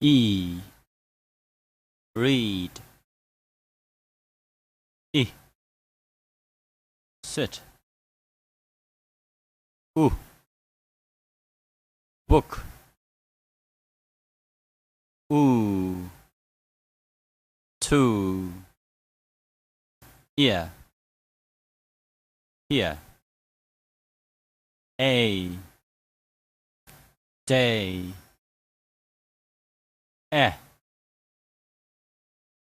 E. Read. I. Sit. U. Book. Oo. To. Ear. Here. A. Day.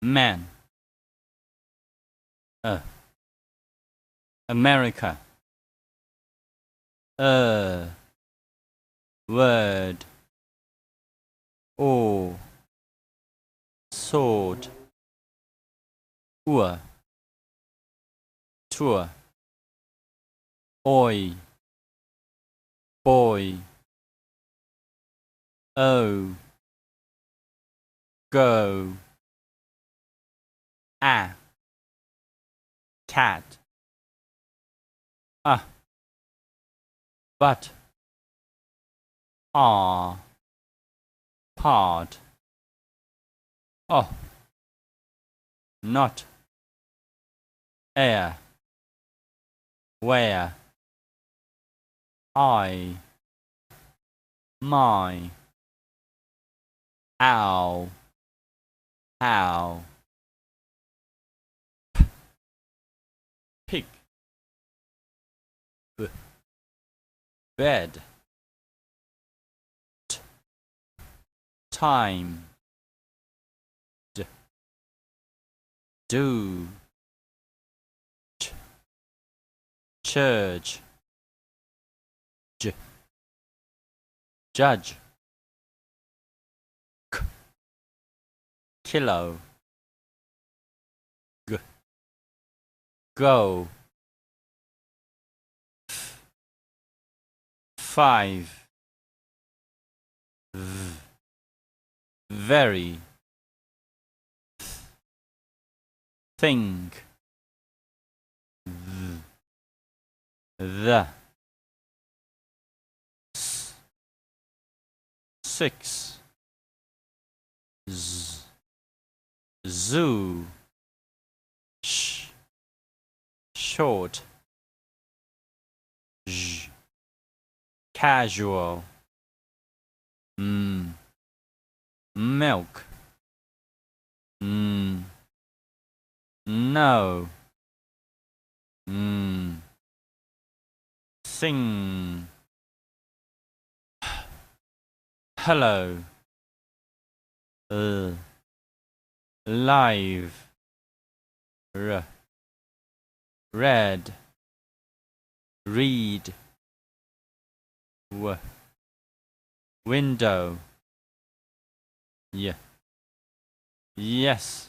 Man. America. Word. O. Sword. Tour. Oi. Boy. O. Go. Cat. But. Part. Not. Air. Where. I. My. Ow. How. Pig. Bed. Time. Do. Church. Judge. Kilo. Go. 5. Very. Think. The. 6. Zoo. Short. Casual. Milk. No. Sing. Hello. Live. Red. Read. Window. Yes.